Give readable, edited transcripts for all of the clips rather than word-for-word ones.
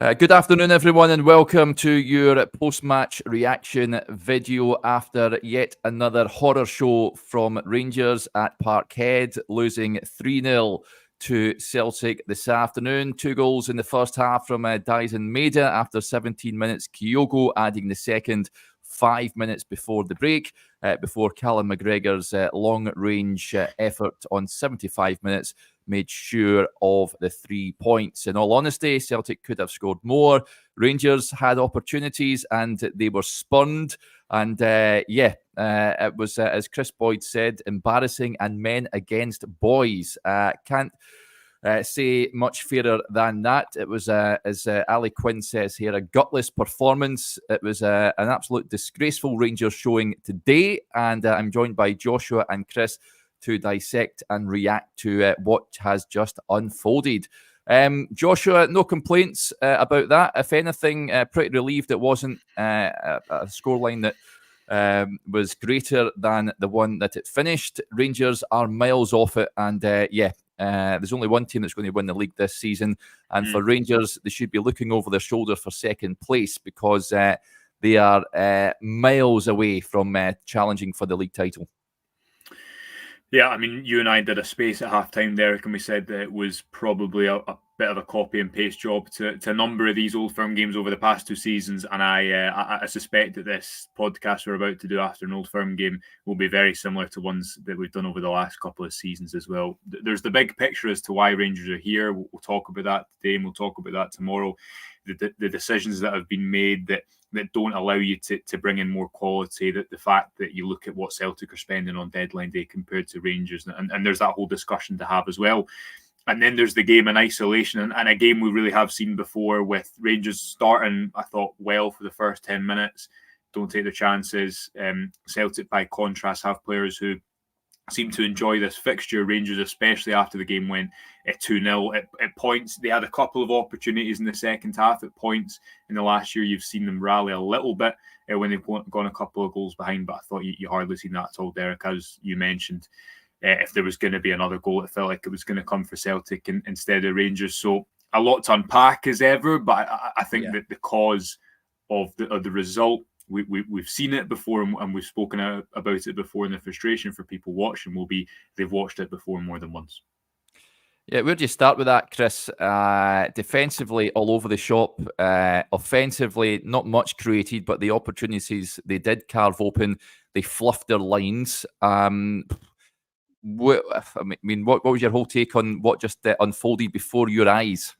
Good afternoon, everyone, and welcome to your post-match reaction video after yet another horror show from Rangers at Parkhead, losing 3-0 to Celtic this afternoon. 2 goals in the first half from Dyson Maeda after 17 minutes. Kyogo adding the second 5 minutes before the break, before Callum McGregor's long-range effort on 75 minutes made sure of the 3 points. In all honesty, Celtic could have scored more. Rangers had opportunities and they were spurned. And it was, as Chris Boyd said, embarrassing and men against boys. Can't say much fairer than that. It was, as Ali Quinn says here, a gutless performance. It was an absolute disgraceful Rangers showing today. And I'm joined by Joshua and Chris to dissect and react to what has just unfolded. Joshua, no complaints about that. If anything, pretty relieved it wasn't a scoreline that was greater than the one that it finished. Rangers are miles off it, and there's only one team that's going to win the league this season, and for Rangers, they should be looking over their shoulder for second place because they are miles away from challenging for the league title. Yeah, I mean, you and I did a space at halftime, Derek, and we said that it was probably a bit of a copy and paste job to a number of these Old Firm games over the past 2 seasons. And I suspect that this podcast we're about to do after an Old Firm game will be very similar to ones that we've done over the last couple of seasons as well. There's the big picture as to why Rangers are here. We'll talk about that today, and we'll talk about that tomorrow. The decisions that have been made that don't allow you to bring in more quality, that the fact that you look at what Celtic are spending on deadline day compared to Rangers, and there's that whole discussion to have as well. And then there's the game in isolation, and a game we really have seen before with Rangers starting, I thought, well for the first 10 minutes, don't take the chances. Celtic, by contrast, have players who seem to enjoy this fixture. Rangers, especially after the game went 2-0 at points. They had a couple of opportunities in the second half at points. In the last year, you've seen them rally a little bit when they've gone a couple of goals behind, but I thought you hardly seen that at all, Derek, as you mentioned. If there was going to be another goal, it felt like it was going to come for Celtic instead of Rangers. So a lot to unpack as ever, but I think that the cause of the result, we've seen it before, and we've spoken about it before, and the frustration for people watching will be they've watched it before more than once. Yeah, where do you start with that, Chris? Defensively, all over the shop. Offensively, not much created, but the opportunities they did carve open, they fluffed their lines. What was your whole take on what just unfolded before your eyes?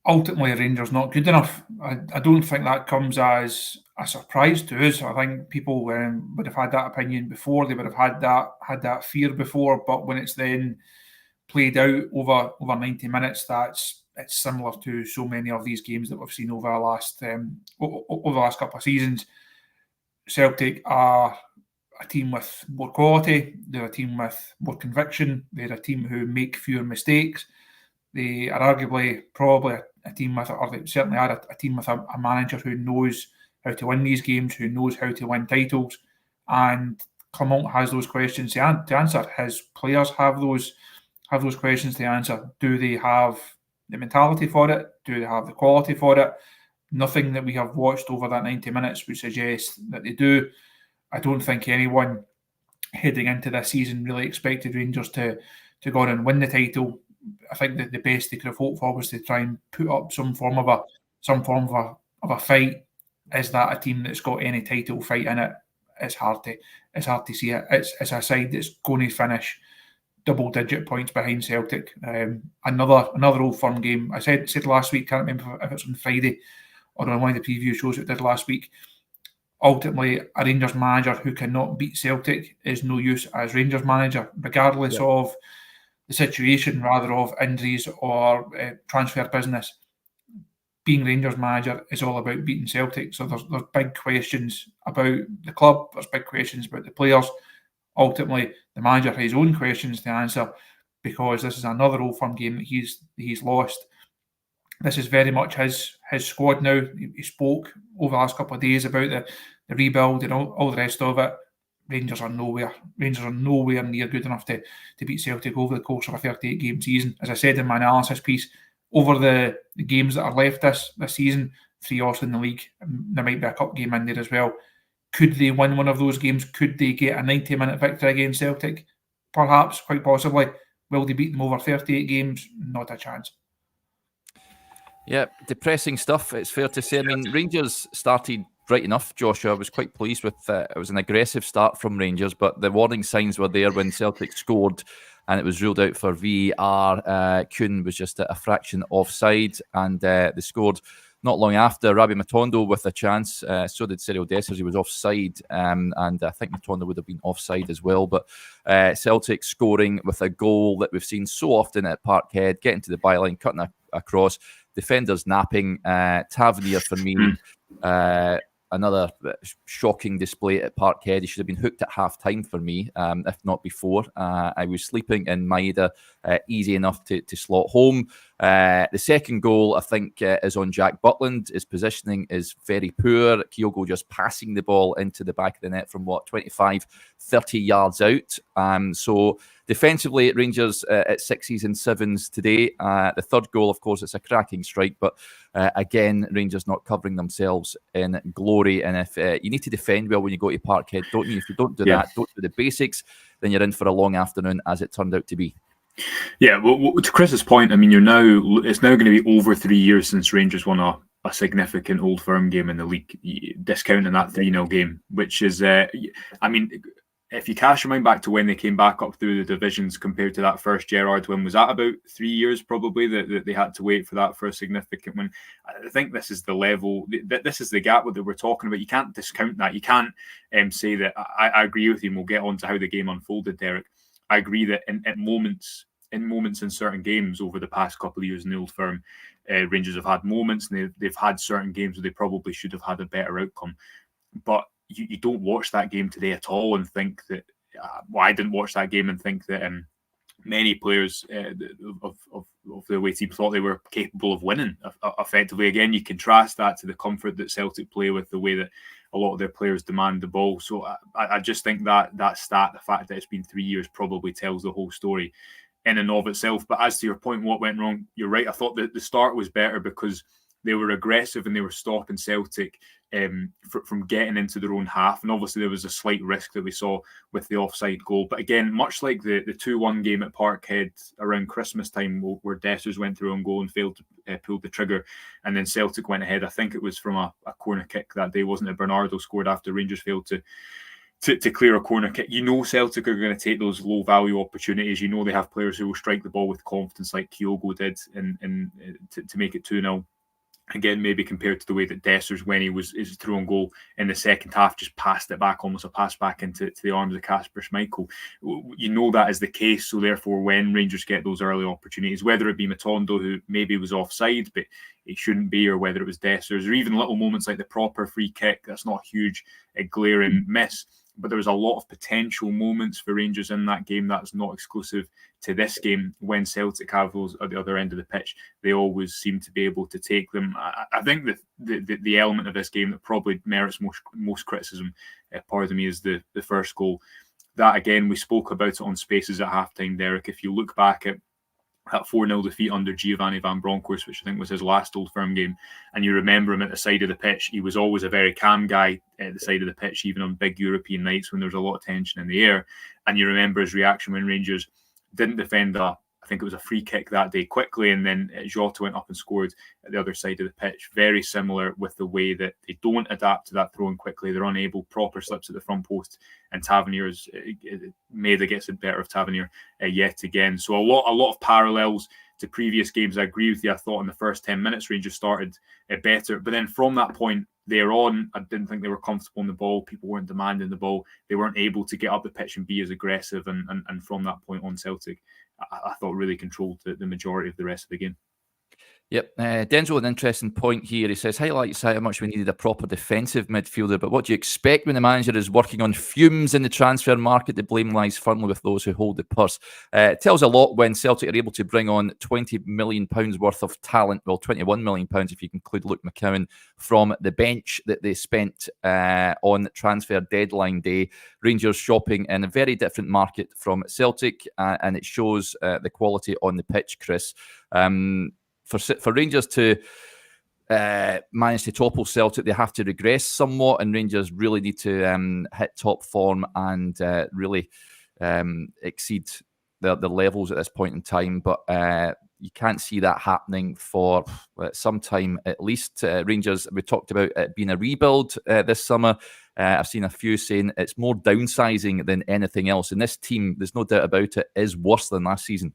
Ultimately, Rangers not good enough. I don't think that comes as a surprise to us. I think people would have had that opinion before. They would have had that fear before. But when it's then played out over 90 minutes, it's similar to so many of these games that we've seen over the last couple of seasons. Celtic are a team with more quality. They're a team with more conviction. They're a team who make fewer mistakes. They are arguably probably a team with, or they certainly are a team with a manager who knows how to win these games, who knows how to win titles. And Clement has those questions to answer. His players have those questions to answer. Do they have the mentality for it? Do they have the quality for it? Nothing that we have watched over that 90 minutes would suggest that they do. I don't think anyone heading into this season really expected Rangers to go on and win the title. I think that the best they could have hoped for was to try and put up some form of a fight. Is that a team that's got any title fight in it? It's hard to see it. It's a side that's going to finish double-digit points behind Celtic. Another Old Firm game. I said last week, can't remember if it's on Friday or on one of the preview shows it did last week. Ultimately, a Rangers manager who cannot beat Celtic is no use as Rangers manager, regardless of the situation, rather of injuries or transfer business. Being Rangers manager is all about beating Celtic. So there's big questions about the club. There's big questions about the players. Ultimately, the manager has his own questions to answer because this is another Old Firm game that he's lost. This is very much his squad now. He spoke over the last couple of days about the rebuild and all the rest of it. Rangers are nowhere near good enough to beat Celtic over the course of a 38-game season. As I said in my analysis piece, over the games that are left this season, 3 also in the league, there might be a cup game in there as well. Could they win one of those games? Could they get a 90-minute victory against Celtic? Perhaps, quite possibly. Will they beat them over 38 games? Not a chance. Yeah, depressing stuff, it's fair to say. I mean, Rangers started right enough, Joshua. I was quite pleased with it. Was an aggressive start from Rangers, but the warning signs were there when Celtic scored and it was ruled out for VAR. Kuhn was just a fraction offside, and they scored not long after. Rabbi Matondo with a chance. So did Cyril Dessers. He was offside, and I think Matondo would have been offside as well. But Celtic scoring with a goal that we've seen so often at Parkhead, getting to the byline, cutting across, defenders napping. Tavernier for me. Another shocking display at Parkhead. He should have been hooked at half-time for me, if not before. I was sleeping in Maeda, easy enough to slot home. The second goal, I think, is on Jack Butland. His positioning is very poor. Kyogo just passing the ball into the back of the net from, 25, 30 yards out. So defensively, Rangers at 6s and 7s today. The third goal, of course, it's a cracking strike, but again, Rangers not covering themselves in glory. And if you need to defend well when you go to Parkhead, don't you? If you don't do that, don't do the basics, then you're in for a long afternoon, as it turned out to be. Yeah, well, to Chris's point, I mean, it's now going to be over 3 years since Rangers won a significant Old Firm game in the league, discounting that 3-0 game, which is, I mean, if you cast your mind back to when they came back up through the divisions compared to that first Gerrard win, was that about 3 years probably that they had to wait for that for a significant win? I think this is the level, this is the gap that we're talking about. You can't discount that. You can't say that. I agree with you, and we'll get on to how the game unfolded, Derek. I agree that in moments in certain games over the past couple of years in the Old Firm, Rangers have had moments, and they've had certain games where they probably should have had a better outcome. But you don't watch that game today at all and think that. I didn't watch that game and think that many players of the away team thought they were capable of winning effectively. Again, you contrast that to the comfort that Celtic play with, the way that a lot of their players demand the ball. So I just think that stat, the fact that it's been 3 years, probably tells the whole story in and of itself. But as to your point, what went wrong, you're right. I thought that the start was better because they were aggressive and they were stopping Celtic from getting into their own half. And obviously there was a slight risk that we saw with the offside goal. But again, much like the 2-1 game at Parkhead around Christmas time, where Dessers went through on goal and failed to pull the trigger, and then Celtic went ahead. I think it was from a corner kick that day, wasn't it? Bernardo scored after Rangers failed to clear a corner kick. You know Celtic are going to take those low value opportunities. You know they have players who will strike the ball with confidence, like Kyogo did, and to make it 2-0. Again, maybe compared to the way that Dessers, when he was through on goal in the second half, just passed it back, almost a pass back into the arms of Kasper Schmeichel. You know that is the case. So therefore, when Rangers get those early opportunities, whether it be Matondo, who maybe was offside, but it shouldn't be, or whether it was Dessers, or even little moments like the proper free kick, that's not a huge glaring miss. But there was a lot of potential moments for Rangers in that game that's not exclusive to this game. When Celtic have those at the other end of the pitch, they always seem to be able to take them. I think the element of this game that probably merits most criticism, pardon me, is the first goal. That, again, we spoke about it on Spaces at halftime, Derek. If you look back at that 4-0 defeat under Giovanni Van Bronckhorst, which I think was his last Old Firm game, and you remember him at the side of the pitch, he was always a very calm guy at the side of the pitch, even on big European nights when there was a lot of tension in the air. And you remember his reaction when Rangers didn't defend I think it was a free kick that day quickly, and then Jota went up and scored at the other side of the pitch. Very similar with the way that they don't adapt to that throwing quickly. They're unable, proper slips at the front post, and Tavernier's Maeda gets the better of Tavernier yet again. So a lot of parallels to previous games. I agree with you. I thought in the first 10 minutes Rangers started better, but then from that point there on, I didn't think they were comfortable on the ball. People weren't demanding the ball. They weren't able to get up the pitch and be as aggressive, and from that point on, Celtic, I thought, really controlled the majority of the rest of the game. Yep. Denzel, an interesting point here. He says, highlights how much we needed a proper defensive midfielder, but what do you expect when the manager is working on fumes in the transfer market? The blame lies firmly with those who hold the purse. It tells a lot when Celtic are able to bring on £20 million worth of talent, well, £21 million if you include Luke McCowan, from the bench that they spent on transfer deadline day. Rangers shopping in a very different market from Celtic, and it shows the quality on the pitch, Chris. for Rangers to manage to topple Celtic, they have to regress somewhat, and Rangers really need to hit top form and really exceed the levels at this point in time. But you can't see that happening for some time at least. Rangers, we talked about it being a rebuild this summer. I've seen a few saying it's more downsizing than anything else. And this team, there's no doubt about it, is worse than last season.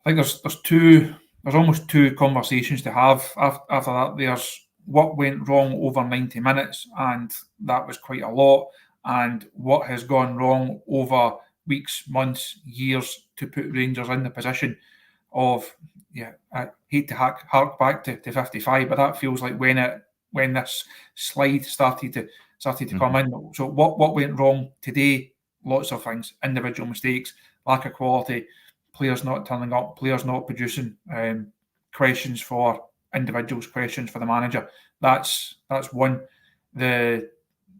I think there's almost two conversations to have after that. There's what went wrong over 90 minutes, and that was quite a lot, and what has gone wrong over weeks, months, years to put Rangers in the position of, I hate to hark back to 55, but that feels like when this slide started to come in. So what went wrong today? Lots of things: individual mistakes, lack of quality, players not turning up, players not producing, questions for individuals, questions for the manager. That's one. The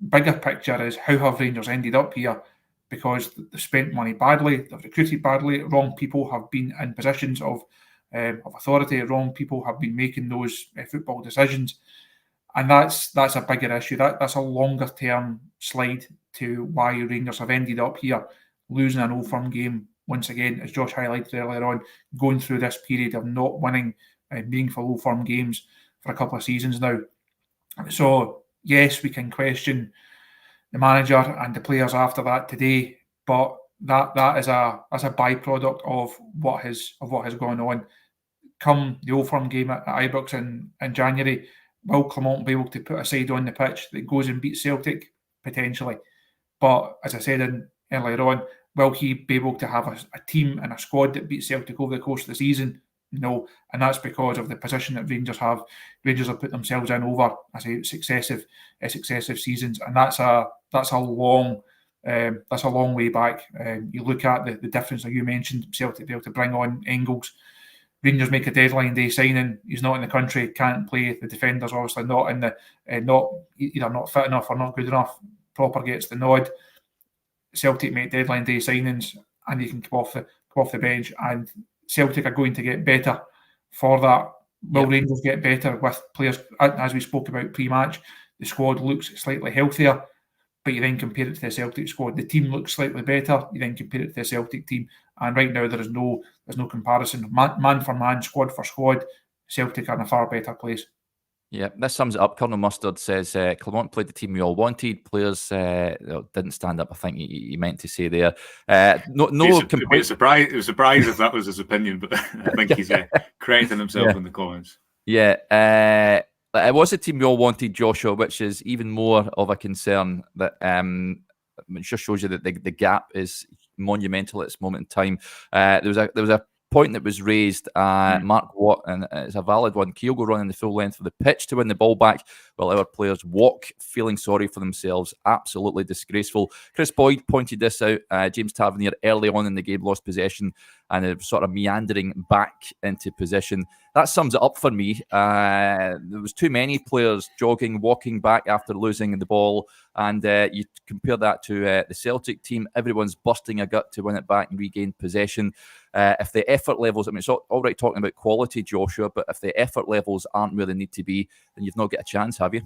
bigger picture is, how have Rangers ended up here? Because they've spent money badly, they've recruited badly, wrong people have been in positions of authority, wrong people have been making those football decisions. And that's a bigger issue. That's a longer term slide to why Rangers have ended up here, losing an Old Firm game once again, as Josh highlighted earlier on, going through this period of not winning meaningful Old Firm games for a couple of seasons now. So yes, we can question the manager and the players after that today, but that is a byproduct of what has gone on. Come the Old Firm game at Ibrox in January, will Clement be able to put a side on the pitch that goes and beats Celtic? Potentially. But as I said earlier on, will he be able to have a team and a squad that beats Celtic over the course of the season? No. And that's because of the position that Rangers have. Rangers have put themselves in over, I say, successive seasons, and that's a long way back. You look at the difference that you mentioned, Celtic be able to bring on Engels. Rangers make a deadline day signing, he's not in the country, can't play. The defenders obviously not in the either not fit enough or not good enough. Proper gets the nod. Celtic make deadline day signings and he can come off the bench, and Celtic are going to get better for that. Will Rangers get better with players? As we spoke about pre-match, the squad looks slightly healthier, but you then compare it to the Celtic squad, the team looks slightly better. You then compare it to the Celtic team, and right now there's no comparison. Man for man, squad for squad, Celtic are in a far better place. Yeah, this sums it up. Colonel Mustard says Clement played the team we all wanted. Players didn't stand up, I think he meant to say there. It'd be a surprise if that was his opinion, but I think he's correcting himself in the comments. Yeah, it was the team we all wanted, Joshua, which is even more of a concern. That it just shows you that the gap is monumental at this moment in time. There was a point that was raised, Mark Watt, and it's a valid one. Kyogo running the full length of the pitch to win the ball back while our players walk, feeling sorry for themselves. Absolutely disgraceful. Chris Boyd pointed this out. James Tavernier early on in the game lost possession and it was sort of meandering back into position. That sums it up for me. There was too many players jogging, walking back after losing the ball, and you compare that to the Celtic team. Everyone's busting a gut to win it back and regain possession. If the effort levels, I mean, it's all right talking about quality, Joshua, but if the effort levels aren't where they need to be, then you've not got a chance, have you?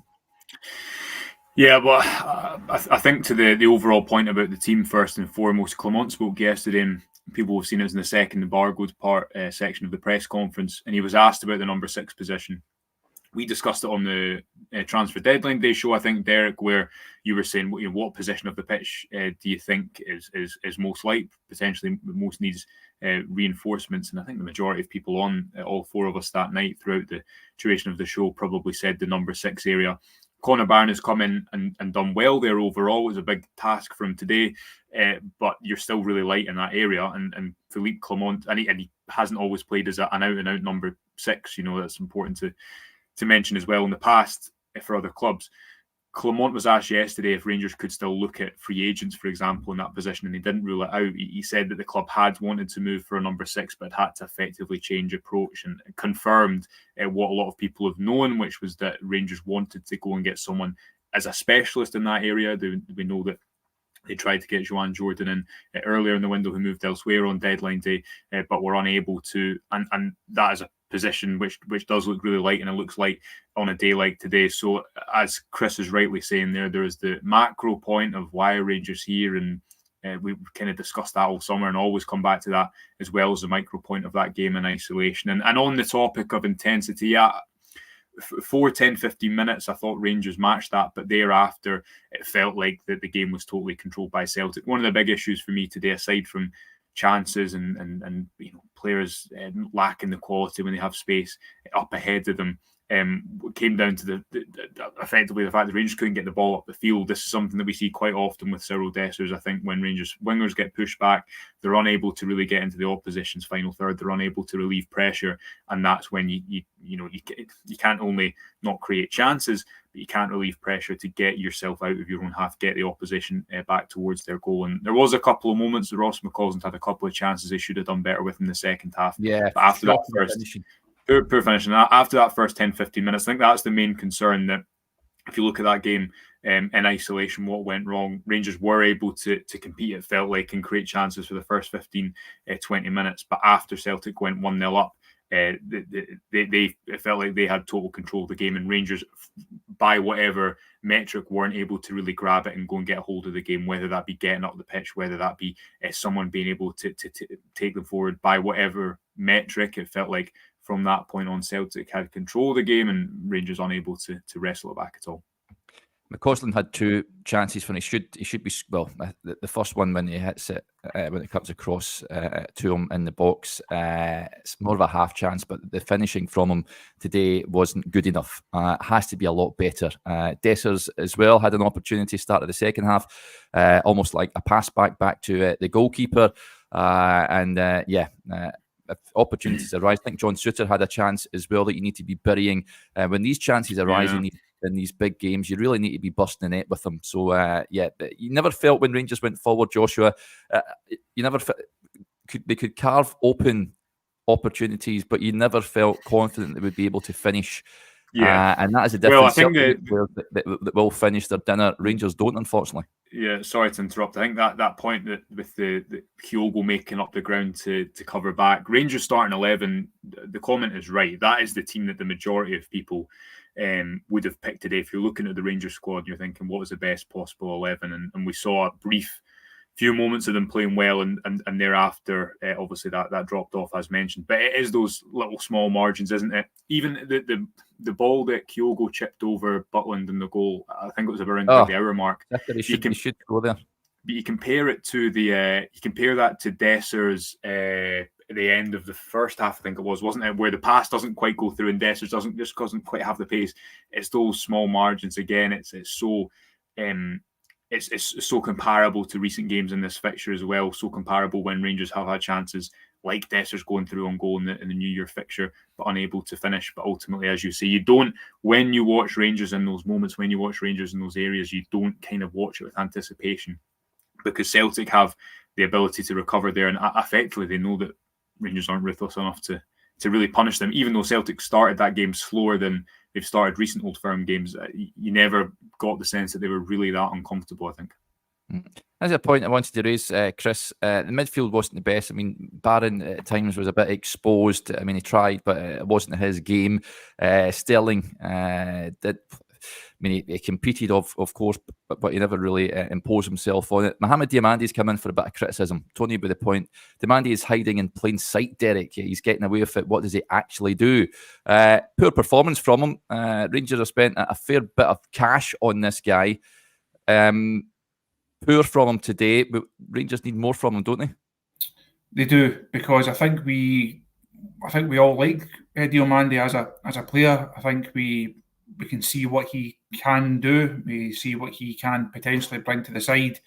Yeah, well, I think to the overall point about the team, first and foremost, Clement spoke yesterday, and people have seen it as in the second embargoed part section of the press conference, and he was asked about the number 6 position. We discussed it on the transfer deadline day show, I think, Derek, where you were saying, what position of the pitch do you think is most likely, potentially most needs reinforcements? And I think the majority of people on, all 4 of us that night throughout the duration of the show, probably said the number 6 area. Connor Barron has come in and done well there overall. It was a big task for him today, but you're still really light in that area. And Philippe Clement, and he hasn't always played as an out-and-out number 6. That's important to mention as well in the past for other clubs. Clement was asked yesterday if Rangers could still look at free agents, for example, in that position, and he didn't rule it out. He said that the club had wanted to move for a number 6, but had to effectively change approach, and confirmed what a lot of people have known, which was that Rangers wanted to go and get someone as a specialist in that area. We know that they tried to get Joanne Jordan in earlier in the window, who moved elsewhere on deadline day, but were unable to. And that is a position, which does look really light, and it looks light on a day like today. So as Chris is rightly saying there is the macro point of why are Rangers here, and we kind of discussed that all summer and always come back to that, as well as the micro point of that game in isolation. And on the topic of intensity, for 10, 15 minutes, I thought Rangers matched that, but thereafter it felt like that the game was totally controlled by Celtic. One of the big issues for me today, aside from chances and players lacking the quality when they have space up ahead of them, came down to effectively the fact that Rangers couldn't get the ball up the field. This is something that we see quite often with Cyril Dessers. I think when Rangers wingers get pushed back, they're unable to really get into the opposition's final third. They're unable to relieve pressure, and that's when you can't only not create chances, but you can't relieve pressure to get yourself out of your own half, get the opposition back towards their goal. And there was a couple of moments that Ross McCausland had a couple of chances they should have done better with in the second half. Yeah, but after that first. Poor finishing. After that first 10, 15 minutes, I think that's the main concern, that if you look at that game in isolation, what went wrong, Rangers were able to compete, it felt like, and create chances for the first 15, 20 minutes. But after Celtic went 1-0 up, it felt like they had total control of the game, and Rangers, by whatever metric, weren't able to really grab it and go and get a hold of the game, whether that be getting up the pitch, whether that be someone being able to take them forward. By whatever metric, it felt like from that point on, Celtic had control of the game and Rangers unable to wrestle it back at all. McCausland had two chances when he should be, well, the first one when he hits it, when it comes across to him in the box, it's more of a half chance, but the finishing from him today wasn't good enough. It has to be a lot better. Dessers as well had an opportunity start of the second half, almost like a pass back to the goalkeeper, if opportunities arise. I think John Suter had a chance as well that you need to be burying. When these chances arise in these big games, you really need to be busting the net with them. So, you never felt when Rangers went forward, Joshua, you never they could carve open opportunities, but you never felt confident they would be able to finish. Yeah, and that is a difference. Well, I think that will finish their dinner. Rangers don't, unfortunately. Yeah, sorry to interrupt. I think that point that with the Kyogo making up the ground to cover back, Rangers starting 11, the comment is right. That is the team that the majority of people would have picked today. If you're looking at the Rangers squad, you're thinking, what was the best possible 11? And we saw a brief few moments of them playing well, and thereafter, obviously that dropped off as mentioned. But it is those little small margins, isn't it? Even the ball that Kyogo chipped over Butland in the goal, I think it was around the hour mark. He should go there. But you compare it to you compare that to Dessers at the end of the first half, I think it was, wasn't it? Where the pass doesn't quite go through and Dessers doesn't quite have the pace. It's those small margins again. It's so. It's so comparable to recent games in this fixture as well. So comparable when Rangers have had chances, like Dessers going through on goal in the New Year fixture, but unable to finish. But ultimately, as you say, you don't, when you watch Rangers in those moments, when you watch Rangers in those areas, you don't kind of watch it with anticipation, because Celtic have the ability to recover there, and effectively they know that Rangers aren't ruthless enough to really punish them. Even though Celtic started that game slower than they've started recent Old Firm games, you never got the sense that they were really that uncomfortable, I think. That's a point I wanted to raise, Chris. The midfield wasn't the best. I mean, Barron at times was a bit exposed. I mean, he tried, but it wasn't his game. Sterling did. I mean, he competed, of course, but he never really imposed himself on it. Mohamed Diamandi's come in for a bit of criticism. Tony with the point. Diamandi is hiding in plain sight, Derek. He's getting away with it. What does he actually do? Poor performance from him. Rangers have spent a fair bit of cash on this guy. Poor from him today, but Rangers need more from him, don't they? They do, because I think we all like Diamandi as a player. I think we can see what he can do. We see what he can potentially bring to the side.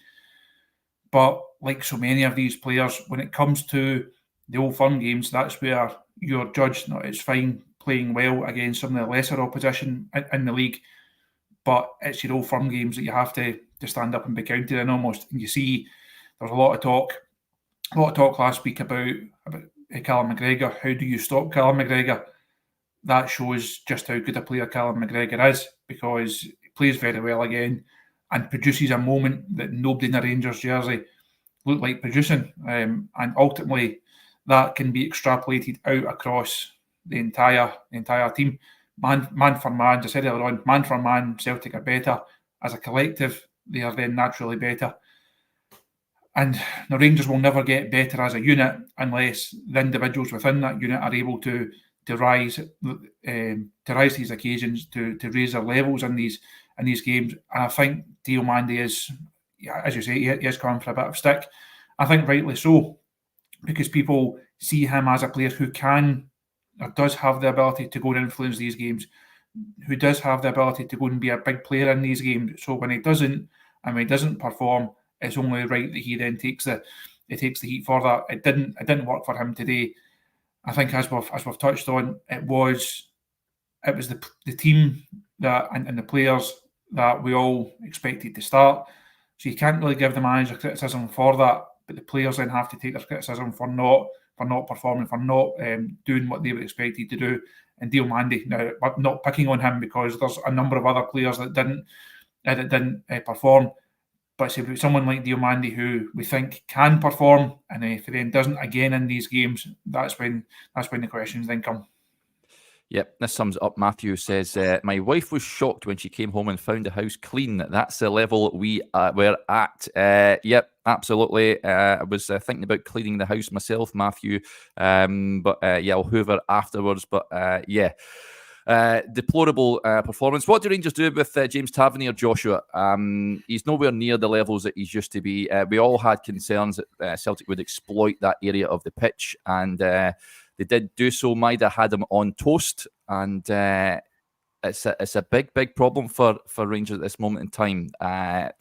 But like so many of these players, when it comes to the Old Firm games, that's where you're judged. No, it's fine playing well against some of the lesser opposition in the league, but it's your Old Firm games that you have to stand up and be counted in almost. And you see, there's a lot of talk last week about Callum McGregor. How do you stop Callum McGregor? That shows just how good a player Callum McGregor is, because he plays very well again and produces a moment that nobody in a Rangers jersey looked like producing. And ultimately, that can be extrapolated out across the entire team. Man for man, I said earlier on, man for man, Celtic are better. As a collective, they are then naturally better. And the Rangers will never get better as a unit unless the individuals within that unit are able to rise to these occasions, to raise their levels in these games. And I think Diomande is, as you say, he is coming for a bit of stick. I think rightly so, because people see him as a player who can or does have the ability to go and influence these games, who does have the ability to go and be a big player in these games. So when he doesn't, and when he doesn't perform, it's only right that he then takes the heat for that. It didn't work for him today. I think as we've touched on, it was the team that and the players that we all expected to start. So you can't really give the manager criticism for that, but the players then have to take their criticism for not performing, for not doing what they were expected to do. And Diomande, now I'm not picking on him because there's a number of other players that didn't perform. But say someone like Diomande who we think can perform, and if he then doesn't again in these games, that's when the questions then come. Yep, this sums it up. Matthew says, my wife was shocked when she came home and found the house clean. That's the level we were at. Yep, absolutely. I was thinking about cleaning the house myself, Matthew. But I'll hoover afterwards. But deplorable performance. What do Rangers do with James Tavernier, Joshua? He's nowhere near the levels that he's used to be. We all had concerns that Celtic would exploit that area of the pitch, and they did do so. Maida had him on toast, and it's a big problem for Rangers at this moment in time.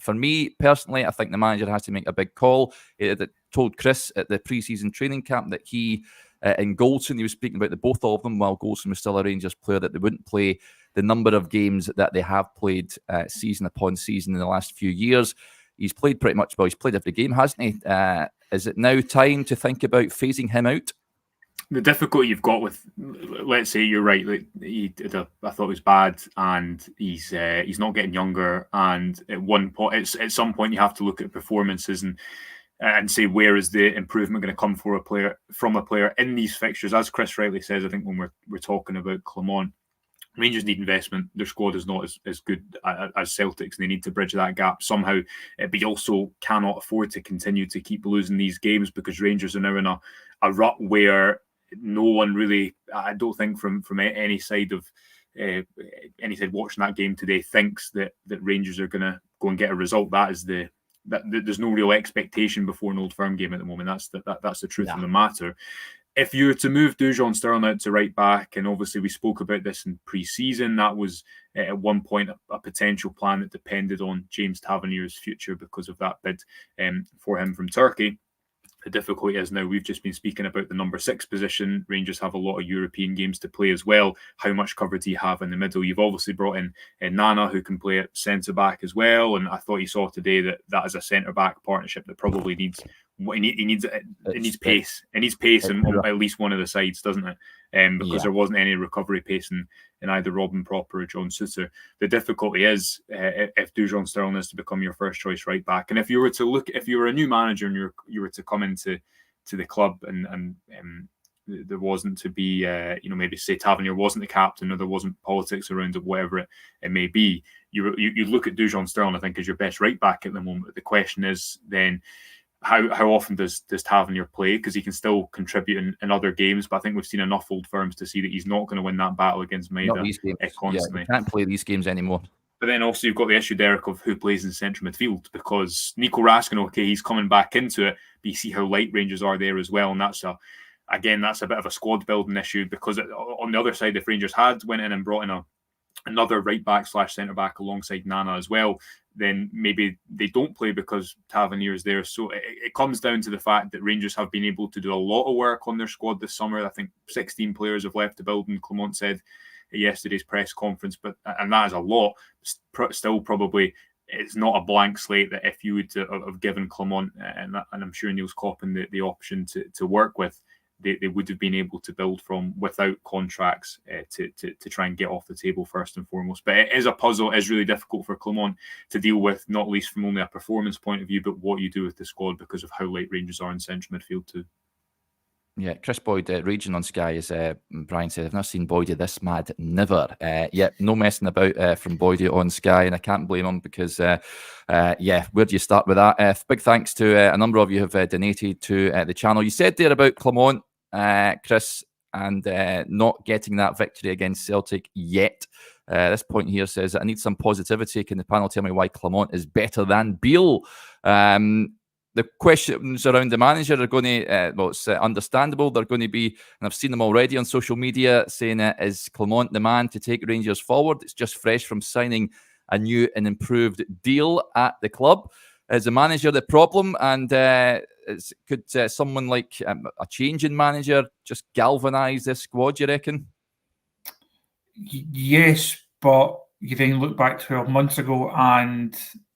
For me personally, I think the manager has to make a big call. He told Chris at the pre-season training camp that he and Goldson, he was speaking about the both of them while Goldson was still a Rangers player, that they wouldn't play the number of games that they have played season upon season in the last few years. He's played pretty much, he's played every game, hasn't he? Is it now time to think about phasing him out? The difficulty you've got with, let's say you're right, like I thought it was bad, and he's not getting younger, and at one point, at some point, you have to look at performances and say, where is the improvement going to come from a player in these fixtures? As Chris rightly says, I think when we're talking about Clement, Rangers need investment. Their squad is not as good as Celtic's. They need to bridge that gap somehow. But you also cannot afford to continue to keep losing these games, because Rangers are now in a rut where no one really, I don't think from any side watching that game today thinks that Rangers are going to go and get a result. That there's no real expectation before an Old Firm game at the moment. That's the truth of the matter. If you were to move Dujon Sterling out to right back, and obviously we spoke about this in pre-season, that was at one point a potential plan that depended on James Tavernier's future because of that bid for him from Turkey. The difficulty is now we've just been speaking about the number 6 position. Rangers have a lot of European games to play as well. How much cover do you have in the middle? You've obviously brought in Nana, who can play at centre-back as well. And I thought you saw today that is a centre-back partnership that probably needs pace. It needs pace in at least one of the sides, doesn't it? Because there wasn't any recovery pace in either Robin Proper or John Souttar. The difficulty is if Dujon Sterling is to become your first choice right back, and if you were a new manager and you were to come into the club and there wasn't to be maybe say Tavernier wasn't the captain, or there wasn't politics around it, whatever it may be, you look at Dujon Sterling, I think, as your best right back at the moment. The question is then, how often does Tavernier play? Because he can still contribute in other games, but I think we've seen enough Old Firms to see that he's not going to win that battle against Maida constantly. He can't play these games anymore. But then also you've got the issue, Derek, of who plays in central midfield, because Nico Raskin, okay, he's coming back into it, but you see how light Rangers are there as well, and that's a bit of a squad building issue, because on the other side, if Rangers had went in and brought in another right back / centre back alongside Nana as well, then maybe they don't play because Tavernier is there. So it comes down to the fact that Rangers have been able to do a lot of work on their squad this summer. I think 16 players have left the building, Clement said at yesterday's press conference, and that is a lot. Still, probably it's not a blank slate that if you would have given Clement and I'm sure Niels Koppen the option to work with, they would have been able to build from without contracts to try and get off the table first and foremost. But it is a puzzle. It is really difficult for Clement to deal with, not least from only a performance point of view, but what you do with the squad because of how late Rangers are in central midfield too. Yeah, Chris Boyd raging on Sky, as Brian said, I've never seen Boydie this mad, never. No messing about from Boydie on Sky, and I can't blame him because, where do you start with that? Big thanks to a number of you who have donated to the channel. You said there about Clermont, Chris, and not getting that victory against Celtic yet. This point here says, I need some positivity. Can the panel tell me why Clermont is better than Beale? The questions around the manager are going to, it's understandable. They're going to be, and I've seen them already on social media, saying, is Clermont the man to take Rangers forward? It's just fresh from signing a new and improved deal at the club. Is the manager the problem? And could someone like a change in manager just galvanise this squad, you reckon? Yes, but you then look back 12 months ago and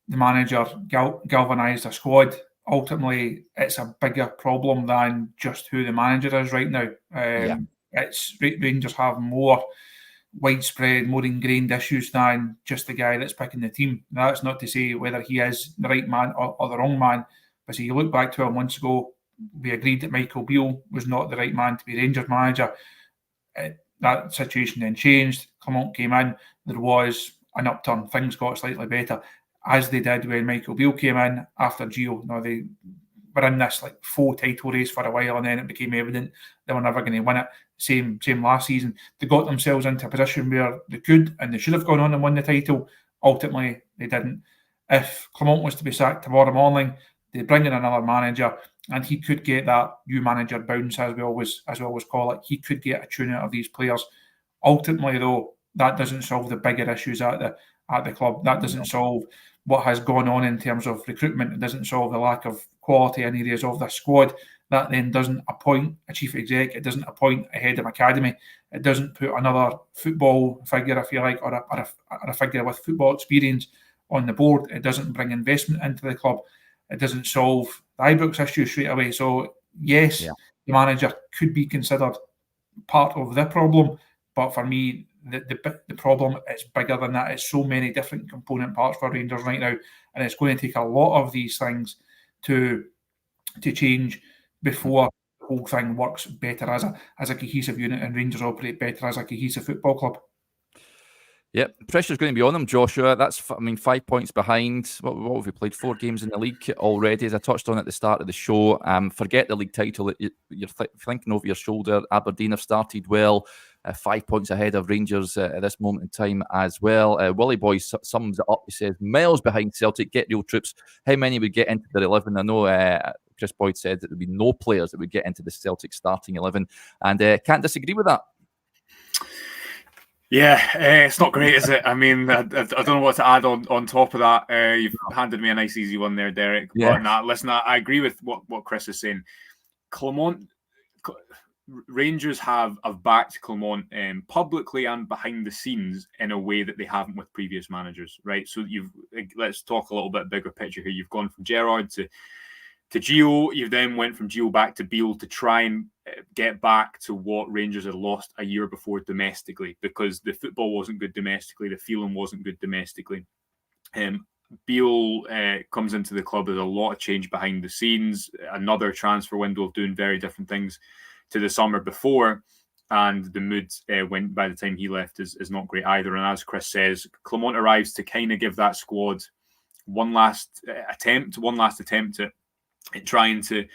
the manager galvanised a squad. Ultimately, it's a bigger problem than just who the manager is right now. It's Rangers have more widespread, more ingrained issues than just the guy that's picking the team. Now, that's not to say whether he is the right man or the wrong man, but so you look back 12 months ago, we agreed that Michael Beale was not the right man to be Rangers manager. That situation then changed. Clermont came in, there was an upturn, things got slightly better, as they did when Michael Beale came in after Gio. Now, they were in this like faux title race for a while, and then it became evident they were never going to win it. Same last season. They got themselves into a position where they could and they should have gone on and won the title. Ultimately, they didn't. If Clermont was to be sacked tomorrow morning, they bring in another manager, and he could get that new manager bounce, as we always call it. He could get a tune out of these players. Ultimately, though, that doesn't solve the bigger issues at the club. That doesn't solve what has gone on in terms of recruitment. It doesn't solve the lack of quality in areas of the squad. That then doesn't appoint a chief exec. It doesn't appoint a head of academy. It doesn't put another football figure, if you like, or a figure with football experience on the board. It doesn't bring investment into the club. It doesn't solve the Ibrox issue straight away. So, yes, the manager could be considered part of the problem, but for me, the problem is bigger than that. It's so many different component parts for Rangers right now, and it's going to take a lot of these things to change before the whole thing works better as a cohesive unit, and Rangers operate better as a cohesive football club. Yep, pressure's going to be on them, Joshua. That's, 5 points behind. What have we played? 4 games in the league already, as I touched on at the start of the show. Forget the league title. You're thinking over your shoulder. Aberdeen have started well. 5 points ahead of Rangers at this moment in time as well. Willie Boy sums it up. He says, miles behind Celtic, get real troops. How many would get into their 11? I know Chris Boyd said that there would be no players that would get into the Celtic starting 11. And can't disagree with that. Yeah, it's not great, is it? I mean, I don't know what to add on top of that. You've handed me a nice, easy one there, Derek. Yeah. But listen, I agree with what Chris is saying. Rangers have backed Clermont publicly and behind the scenes in a way that they haven't with previous managers, right? So let's talk a little bit bigger picture here. You've gone from Gerrard to Gio. You then went from Gio back to Beale to try and get back to what Rangers had lost a year before domestically, because the football wasn't good domestically, the feeling wasn't good domestically. Beale comes into the club. There's a lot of change behind the scenes, another transfer window of doing very different things to the summer before, and the mood when by the time he left is not great either. And as Chris says, Clermont arrives to kind of give that squad one last attempt at trying to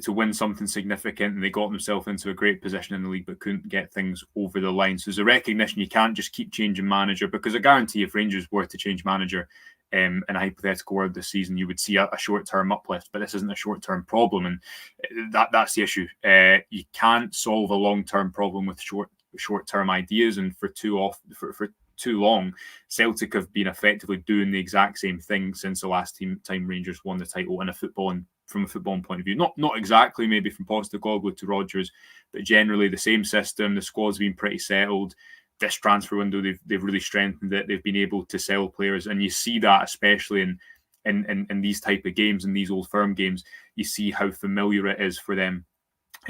win something significant, and they got themselves into a great position in the league but couldn't get things over the line. So there's a recognition you can't just keep changing manager, because I guarantee if Rangers were to change manager in a hypothetical world this season, you would see a short-term uplift, but this isn't a short-term problem, and that's the issue. You can't solve a long-term problem with short-term ideas, and for too long, Celtic have been effectively doing the exact same thing since the last time Rangers won the title from a footballing point of view. Not exactly maybe from Postecoglou to Rodgers, but generally the same system. The squad's been pretty settled. This transfer window, they've really strengthened it. They've been able to sell players, and you see that especially in these type of games, in these old firm games. You see how familiar it is for them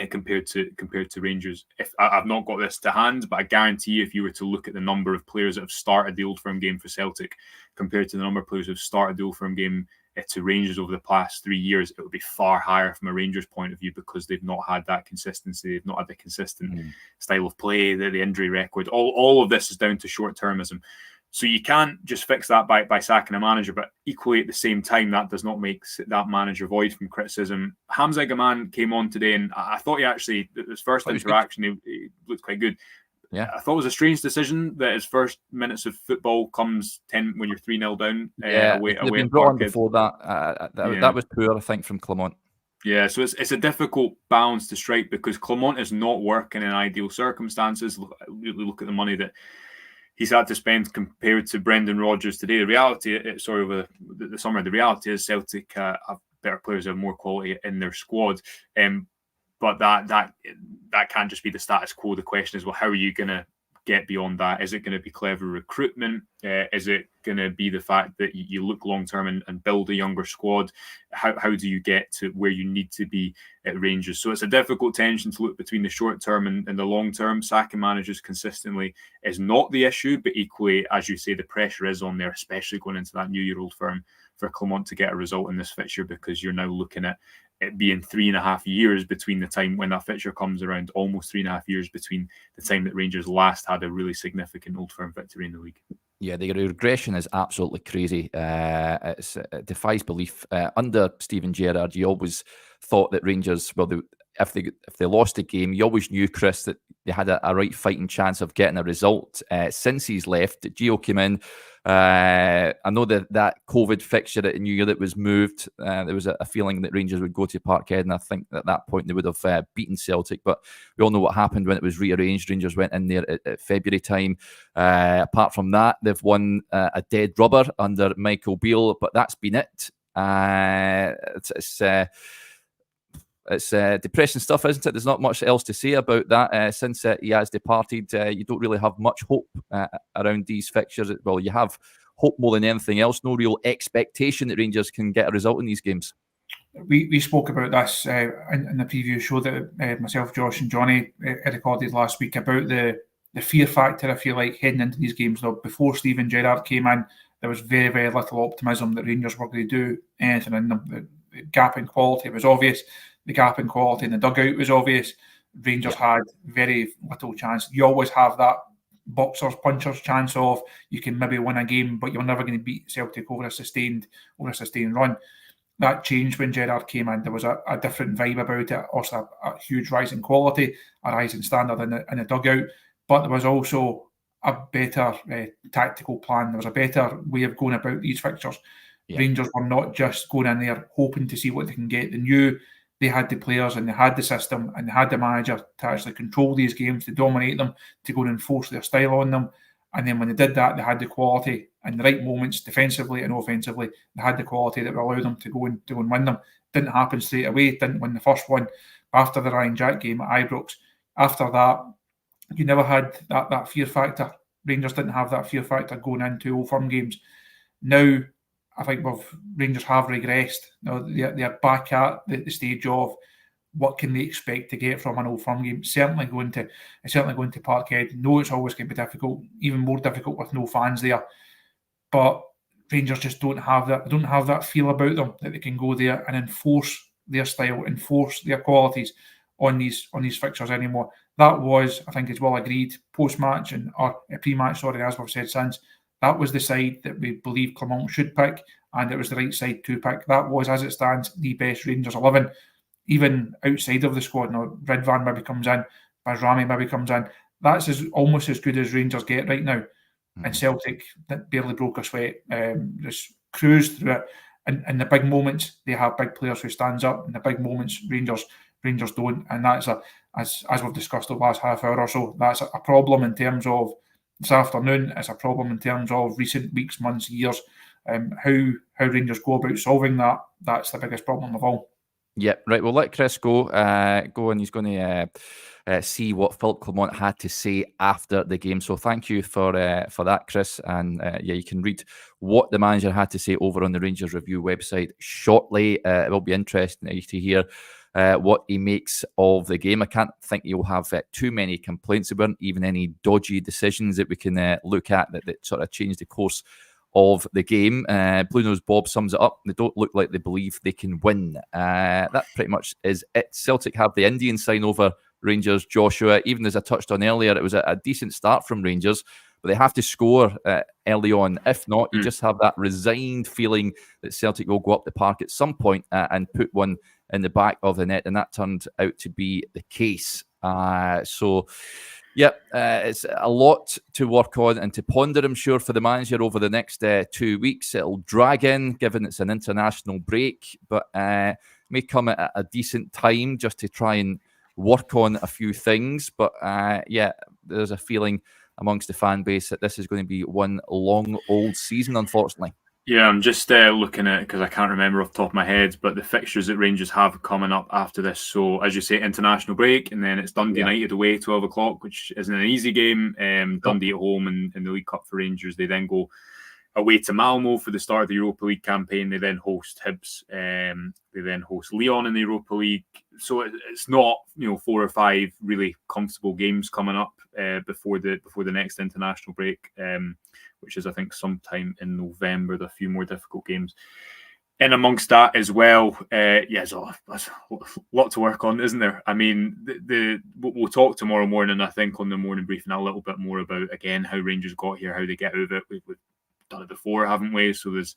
compared to Rangers. If I've not got this to hand, but I guarantee you, if you were to look at the number of players that have started the Old Firm game for Celtic compared to the number of players who have started the Old Firm game to Rangers over the past 3 years, it would be far higher from a Rangers point of view, because they've not had that consistency, they've not had the consistent style of play, the injury record. All of this is down to short-termism. So you can't just fix that by sacking a manager, but equally at the same time, that does not make that manager void from criticism. Hamza Gaman came on today, and I thought his first interaction, he looked quite good. Yeah, I thought it was a strange decision that his first minutes of football comes 10 when you're 3-0 down. Away they've been brought on before that. That was poor, I think, from Clement. Yeah, so it's a difficult balance to strike, because Clement is not working in ideal circumstances. Look at the money that he's had to spend compared to Brendan Rodgers today. The reality, over the summer, the reality is Celtic have better players, have more quality in their squad. But that can't just be the status quo. The question is, well, how are you going to get beyond that? Is it going to be clever recruitment? Is it going to be the fact that you look long-term and build a younger squad? How do you get to where you need to be at Rangers? So it's a difficult tension to look between the short-term and the long-term. Sacking managers consistently is not the issue, but equally, as you say, the pressure is on there, especially going into that New Year Old Firm, for Clement to get a result in this fixture, because you're now looking at it being 3.5 years between the time when that fixture comes around, almost 3.5 years between the time that Rangers last had a really significant Old Firm victory in the league. Yeah, the regression is absolutely crazy. It defies belief. Under Steven Gerrard, you always thought that Rangers, if they lost a game, you always knew, Chris, that they had a right fighting chance of getting a result. Since he's left, Gio came in. I know that COVID fixture at New Year that was moved, there was a feeling that Rangers would go to Parkhead, and I think at that point they would have beaten Celtic, but we all know what happened when it was rearranged. Rangers went in there at February time. Apart from that, they've won a dead rubber under Michael Beale, but that's been it. It's depressing stuff, isn't it? There's not much else to say about that. Since he has departed, you don't really have much hope around these fixtures. Well, you have hope more than anything else. No real expectation that Rangers can get a result in these games. We spoke about this in the previous show that myself, Josh and Johnny recorded last week, about the fear factor, if you like, heading into these games. Now, before Steven Gerrard came in, there was very, very little optimism that Rangers were going to do anything in them. The gap in quality was obvious. The gap in quality in the dugout was obvious. Rangers had very little chance. You always have that boxers, punchers chance of you can maybe win a game, but you're never going to beat Celtic over a sustained run. That changed when Gerrard came in. There was a different vibe about it. Also, a huge rise in quality, a rise in standard in the dugout. But there was also a better tactical plan. There was a better way of going about these fixtures. Yeah. Rangers were not just going in there hoping to see what they can get. They knew they had the players and they had the system and they had the manager to actually control these games, to dominate them, to go and enforce their style on them. And then when they did that, they had the quality in the right moments, defensively and offensively. They had the quality that would allow them to go and win them. Didn't happen straight away. Didn't win the first one after the Ryan Jack game at Ibrox. After that, you never had that fear factor. Rangers didn't have that fear factor going into Old Firm games. Now, I think Rangers have regressed. Now they're back at the stage of what can they expect to get from an Old Firm game. Certainly going to Parkhead. No, it's always going to be difficult, even more difficult with no fans there. But Rangers just don't have that. They don't have that feel about them that they can go there and enforce their style, enforce their qualities on these fixtures anymore. That was, I think, it's well agreed post-match or pre-match. Sorry, as we've said since. That was the side that we believe Clement should pick, and it was the right side to pick. That was, as it stands, the best Rangers 11, even outside of the squad. Now, Redvan maybe comes in, Bajrami maybe comes in. That's almost as good as Rangers get right now. And Celtic barely broke a sweat, just cruised through it. And in the big moments, they have big players who stands up. In the big moments, Rangers don't. And that's, as we've discussed the last half hour or so, that's a problem in terms of this afternoon. It's a problem in terms of recent weeks, months, years. How Rangers go about solving that, that's the biggest problem of all. Yeah, right. We'll let Chris go and he's going to see what Philippe Clement had to say after the game. So thank you for that, Chris. And you can read what the manager had to say over on the Rangers Review website shortly. It will be interesting to hear what he makes of the game. I can't think you'll have too many complaints. There weren't even any dodgy decisions that we can look at that sort of changed the course of the game. Blue Nose Bob sums it up. They don't look like they believe they can win. That pretty much is it. Celtic have the Indian sign over Rangers, Joshua. Even as I touched on earlier, it was a decent start from Rangers, but they have to score early on. If not, you just have that resigned feeling that Celtic will go up the park at some point and put one in the back of the net, and that turned out to be the case. It's a lot to work on and to ponder, I'm sure, for the manager over the next 2 weeks. It'll drag in, given it's an international break, but may come at a decent time just to try and work on a few things. But there's a feeling amongst the fan base that this is going to be one long old season, unfortunately. Yeah, I'm just looking at it because I can't remember off the top of my head, but the fixtures that Rangers have coming up after this. So, as you say, international break, and then it's Dundee United away, 12 o'clock, which isn't an easy game. Dundee at home in the League Cup for Rangers. They then go away to Malmo for the start of the Europa League campaign. They then host Hibs. They then host Lyon in the Europa League. So it's not 4 or 5 really comfortable games coming up before the next international break, which is I think sometime in November. There are a few more difficult games. And amongst that as well, there's a lot to work on, isn't there? I mean, we'll talk tomorrow morning, I think, on the morning briefing a little bit more about, again, how Rangers got here, how they get out of it. We've done it before, haven't we? So there's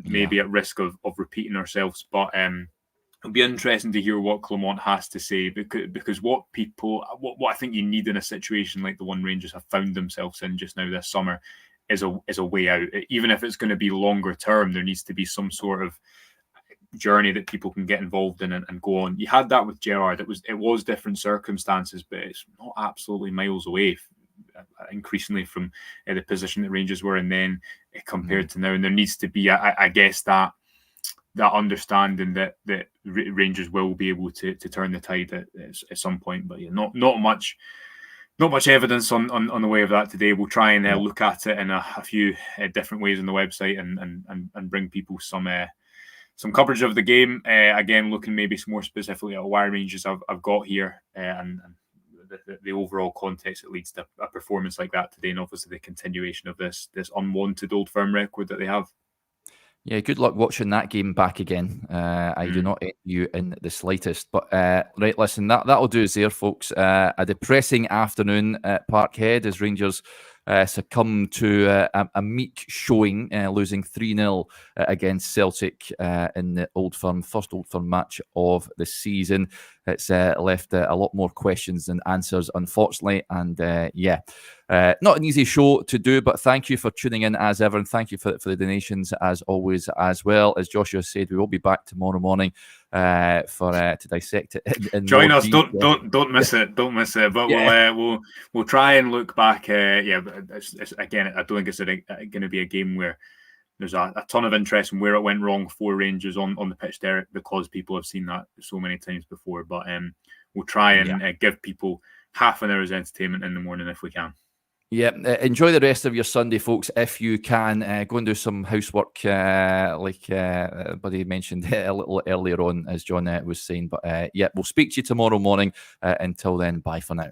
maybe at risk of repeating ourselves, but it'll be interesting to hear what Clement has to say, because what I think you need in a situation like the one Rangers have found themselves in just now this summer is a way out. Even if it's going to be longer term, there needs to be some sort of journey that people can get involved in and go on. You had that with Gerrard. It was different circumstances, but it's not absolutely miles away increasingly from the position that Rangers were in then compared to now. And there needs to be, I guess, that understanding that Rangers will be able to turn the tide at some point. But not much evidence on the way of that today. We'll try and look at it in a few different ways on the website and bring people some coverage of the game. Again, looking maybe more specifically at why Rangers have got here and the overall context that leads to a performance like that today, and obviously the continuation of this unwanted Old Firm record that they have. Yeah, good luck watching that game back again. I do not envy you in the slightest. But right, listen, that'll do us there, folks. A depressing afternoon at Parkhead as Rangers succumb to a meek showing, losing 3-0 against Celtic in the Old Firm, first Old Firm match of the season. It's left a lot more questions than answers, unfortunately. And not an easy show to do, but thank you for tuning in as ever, and thank you for the donations as always as well. As Joshua said, we will be back tomorrow morning to dissect it. In Join us. detail. Don't miss it. Don't miss it. But we'll try and look back. It's, again, I don't think it's going to be a game where there's a ton of interest in where it went wrong for Rangers on the pitch there, because people have seen that so many times before. But we'll try and give people half an hour's entertainment in the morning if we can. Yeah, enjoy the rest of your Sunday, folks, if you can. Go and do some housework, like Buddy mentioned a little earlier on, as John was saying. But we'll speak to you tomorrow morning. Until then, bye for now.